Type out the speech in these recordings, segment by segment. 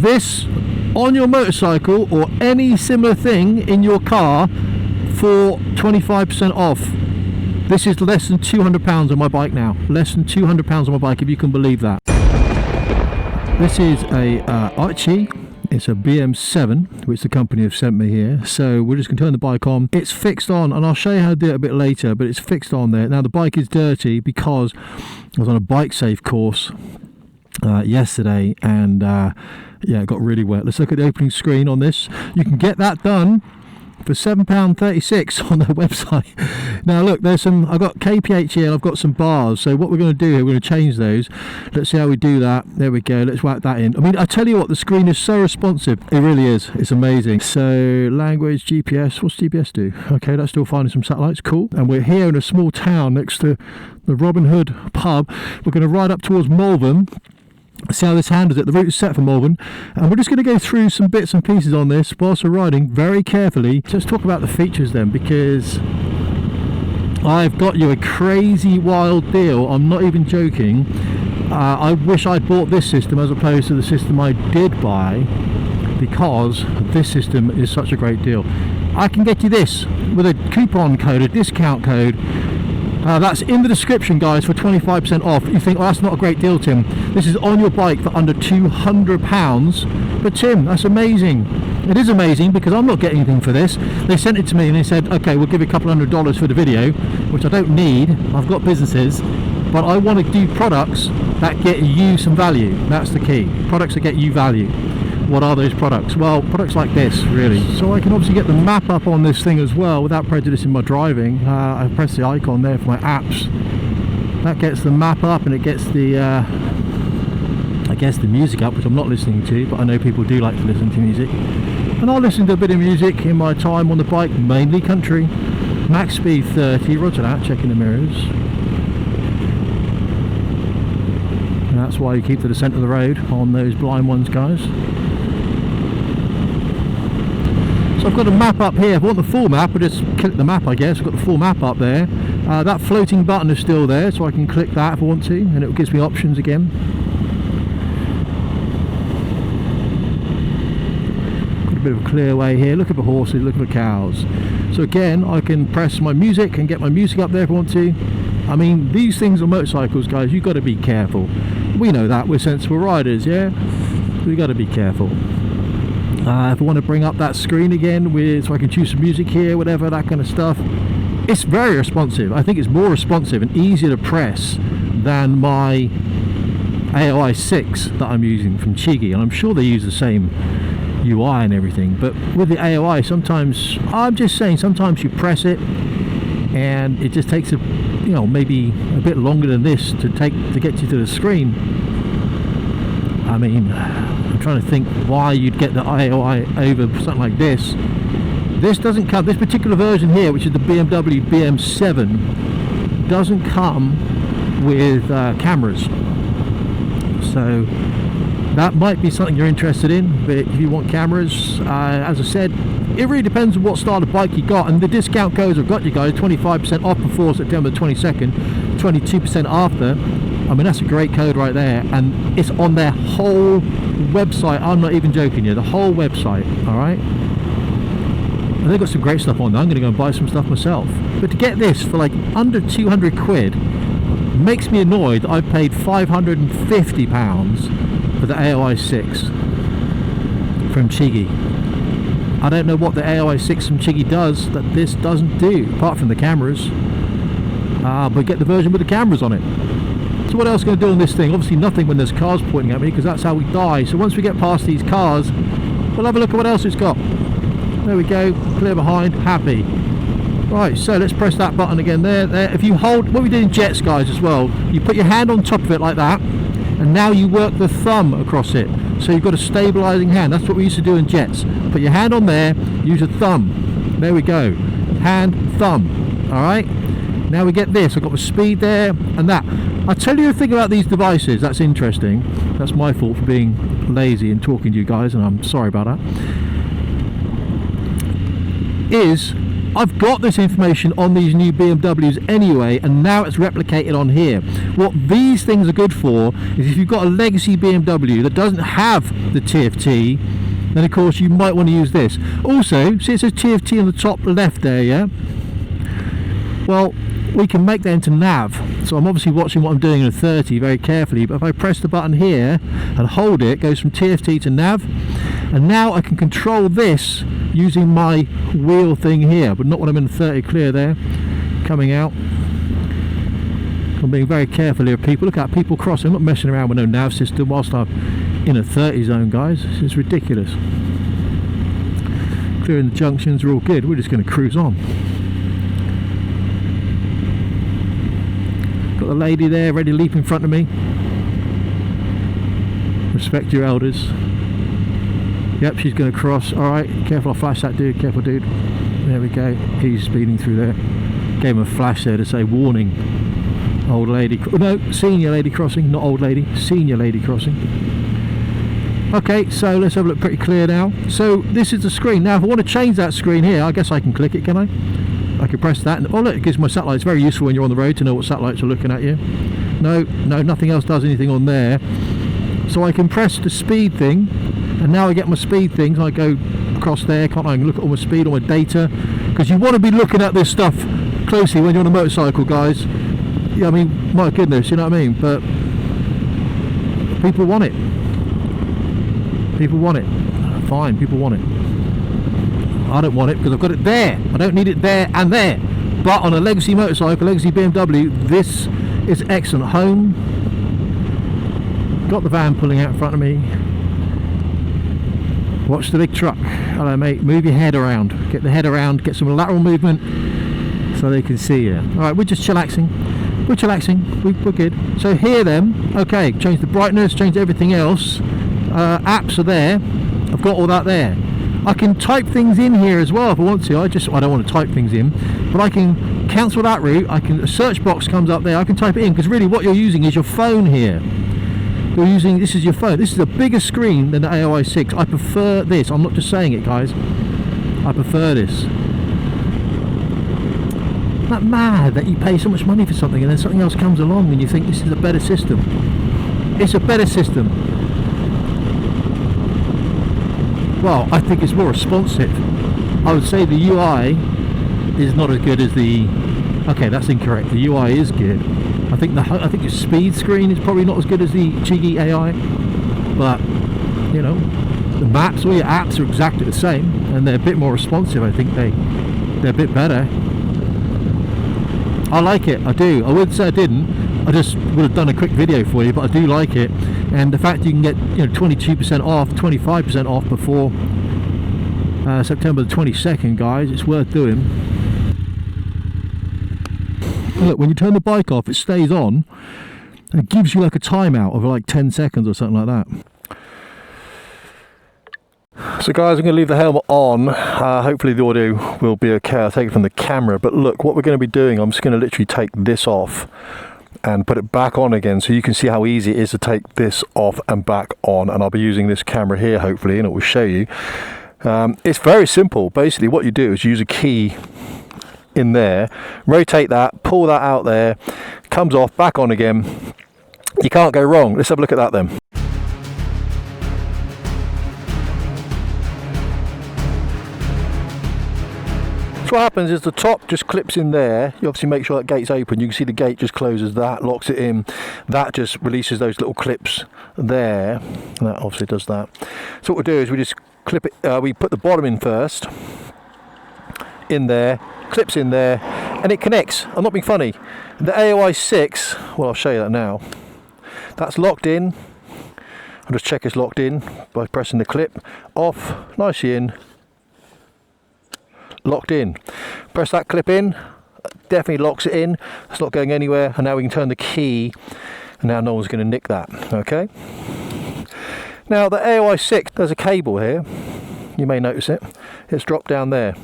this on your motorcycle or any similar thing in your car for 25% off. This is less than £200 on my bike now. Less than £200 on my bike, if you can believe that. This is a AOOCCI. It's a BM7, which the company have sent me here. So we're just going to turn the bike on. It's fixed on, and I'll show you how to do it a bit later, but it's fixed on there. Now the bike is dirty because I was on a bike safe course yesterday, and yeah, it got really wet. Let's look at the opening screen on this. You can get that done for £7.36 on their website. Now look, there's some, I've got kph here and I've got some bars, so what we're going to do here, we're going to change those. Let's see how we do that. There we go, let's whack that in. I mean, I tell you what, the screen is so responsive, it really is, it's amazing. So language, GPS, what's GPS do? Okay, that's still finding some satellites, cool. And we're here in a small town next to the Robin Hood pub. We're going to ride up towards Malvern. See how this handles it. The route is set for Malvern, and we're just going to go through some bits and pieces on this whilst we're riding very carefully. Let's talk about the features then, because I've got you a crazy wild deal. I'm not even joking. I wish I'd bought this system as opposed to the system I did buy, because this system is such a great deal. I can get you this with a coupon code, a discount code. That's in the description, guys, for 25% off. You think, oh, that's not a great deal, Tim. This is on your bike for under £200. But Tim, that's amazing. It is amazing because I'm not getting anything for this. They sent it to me and they said, okay, we'll give you a couple $100 for the video, which I don't need. I've got businesses, but I want to do products that get you some value. That's the key. Products that get you value. What are those products? Well, products like this, really. So I can obviously get the map up on this thing as well without prejudicing my driving. I press the icon there for my apps. That gets the map up, and it gets the I guess the music up, which I'm not listening to, but I know people do like to listen to music. And I'll listen to a bit of music in my time on the bike, mainly country. Max speed 30, roger that, checking the mirrors. And that's why you keep to the centre of the road on those blind ones, guys. So I've got a map up here. If I want the full map, I just click the map, I guess. I've got the full map up there. That floating button is still there, so I can click that if I want to, and it gives me options again. Got a bit of a clear way here. Look at the horses, look at the cows. So again, I can press my music and get my music up there if I want to. I mean, these things on motorcycles, guys, you've got to be careful. We know that, we're sensible riders, yeah? We've got to be careful. If I want to bring up that screen again, so I can choose some music here, whatever, that kind of stuff. It's very responsive. I think it's more responsive and easier to press than my AOOCCI that I'm using from Chigi, and I'm sure they use the same UI and everything. But with the AOI, sometimes, I'm just saying, sometimes you press it and it just takes maybe a bit longer than this to get you to the screen. I mean, I'm trying to think why you'd get the AOI over something like this. This doesn't come, this particular version here, which is the BMW BM7, doesn't come with cameras. So that might be something you're interested in, but if you want cameras, as I said, it really depends on what style of bike you got, and the discount codes I've got you guys, 25% off before September 22nd, 22% after. I mean, that's a great code right there, and it's on their whole website. I'm not even joking you, the whole website, alright? And they've got some great stuff on there. I'm going to go and buy some stuff myself. But to get this for like under 200 quid makes me annoyed that I paid £550 for the AOOCCI from Chigi. I don't know what the AOOCCI from Chigi does that this doesn't do, apart from the cameras. But get the version with the cameras on it. So what else am I going to do on this thing? Obviously nothing when there's cars pointing at me, because that's how we die. So once we get past these cars, we'll have a look at what else it's got. There we go, clear behind, happy. Right, so let's press that button again there. If you hold, what we did in Jets, guys, as well, you put your hand on top of it like that, and now you work the thumb across it. So you've got a stabilizing hand. That's what we used to do in Jets. Put your hand on there, use a thumb. There we go. Hand, thumb. Alright? Now we get this. I've got the speed there and that. I'll tell you a thing about these devices that's interesting. That's my fault for being lazy and talking to you guys, and I'm sorry about that. Is I've got this information on these new BMWs anyway, and now it's replicated on here. What these things are good for is if you've got a legacy BMW that doesn't have the TFT, then of course you might want to use this. Also, see it says TFT on the top left there, yeah? Well, we can make that into nav. So I'm obviously watching what I'm doing in a 30 very carefully, but if I press the button here and hold it, it goes from TFT to nav, and now I can control this using my wheel thing here, but not when I'm in 30 clear there, coming out. I'm being very careful here, people. Look at people crossing. I'm not messing around with no nav system whilst I'm in a 30 zone, guys. This is ridiculous. Clearing the junctions are all good. We're just going to cruise on. Got the lady there ready to leap in front of me. Respect your elders. Yep, she's going to cross. Alright, careful, I'll flash that dude. Careful, dude. There we go. He's speeding through there. Gave him a flash there to say warning. Old lady. No, senior lady crossing. Not old lady. Senior lady crossing. Okay, so let's have a look pretty clear now. So this is the screen. Now if I want to change that screen here, I guess I can click it, can I? I can press that, and oh look, it gives my satellite. It's very useful when you're on the road to know what satellites are looking at you. No, nothing else does anything on there. So I can press the speed thing, and now I get my speed things. I go across there, can't I? I can look at all my speed, all my data, because you want to be looking at this stuff closely when you're on a motorcycle, guys. Yeah, I mean, my goodness, you know what I mean? But people want it. People want it. Fine, people want it. I don't want it because I've got it there. I don't need it there and there. But on a legacy motorcycle, legacy BMW, this is excellent. Home. Got the van pulling out in front of me. Watch the big truck. Hello, mate. Move your head around. Get the head around. Get some lateral movement so they can see you. All right, we're just chillaxing. We're chillaxing. We're good. So here then, okay, change the brightness, change everything else. Apps are there. I've got all that there. I can type things in here as well if I want to. I don't want to type things in, but I can cancel that route. A search box comes up there. I can type it in because really what you're using is your phone here. You're using, this is your phone. This is a bigger screen than the AOOCCI. I prefer this. I'm not just saying it, guys. I prefer this. Isn't that mad that you pay so much money for something and then something else comes along and you think this is a better system? It's a better system. Well, I think it's more responsive. I would say the UI is not as good as the... Okay, that's incorrect. The UI is good. I think your speed screen is probably not as good as the Cheeky AI, but you know, the maps, all your apps are exactly the same, and they're a bit more responsive. I think they're a bit better. I like it. I do. I wouldn't say I didn't. I just would have done a quick video for you, but I do like it. And the fact you can get 22% off, 25% off before September the 22nd, guys, it's worth doing. Look, when you turn the bike off, it stays on, and it gives you like a timeout of like 10 seconds or something like that. So guys, I'm going to leave the helmet on. Hopefully the audio will be okay. I'll take it from the camera, but look, what we're going to be doing, I'm just going to literally take this off and put it back on again, so you can see how easy it is to take this off and back on. And I'll be using this camera here hopefully, and it will show you. It's very simple. Basically what you do is use a key in there, rotate that, pull that out there, comes off, back on again. You can't go wrong. Let's have a look at that then. So what happens is the top just clips in there. You obviously make sure that gate's open. You can see the gate just closes, that locks it in, that just releases those little clips there, and that obviously does that. So what we'll do is we just clip it, we put the bottom in first, in there, clips in there, and it connects. I'm not being funny. The AOOCCI, well, I'll show you that now. That's locked in. I'll just check it's locked in by pressing the clip off, nicely in, locked in. Press that clip in, definitely locks it in. It's not going anywhere. And now we can turn the key, and now no one's going to nick that. Okay. Now the AOOCCI, there's a cable here. You may notice it. It's dropped down there.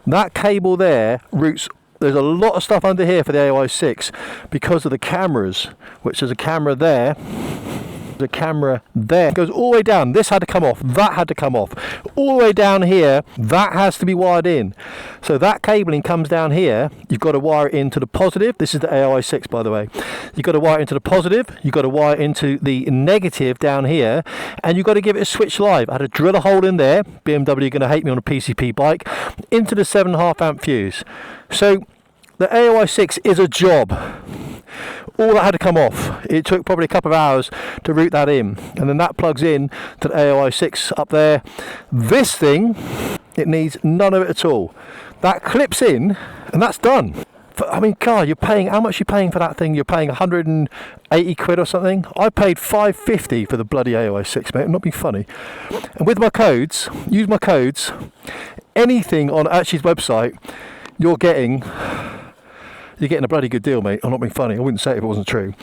That cable there routes, there's a lot of stuff under here for the AOOCCI because of the cameras, which there's a camera there the camera there. It goes all the way down. This had to come off, that had to come off. All the way down here, that has to be wired in. So that cabling comes down here. You've got to wire it into the positive. This is the AOOCCI, by the way. You've got to wire it into the positive. You've got to wire it into the negative down here. And you've got to give it a switch live. I had to drill a hole in there. BMW are going to hate me on a PCP bike. Into the 7.5 amp fuse. So the AOOCCI is a job. All that had to come off. It took probably a couple of hours to route that in, and then that plugs in to the AOOCCI up there. This thing, it needs none of it at all. That clips in, and that's done. I mean, car, you're paying, how much are you paying for that thing? You're paying 180 quid or something. I paid 550 for the bloody AOOCCI, mate. I'm not being funny. And with my codes, use my codes, anything on AOOCCI's website, you're getting a bloody good deal, mate. I'm not being funny. I wouldn't say it if it wasn't true.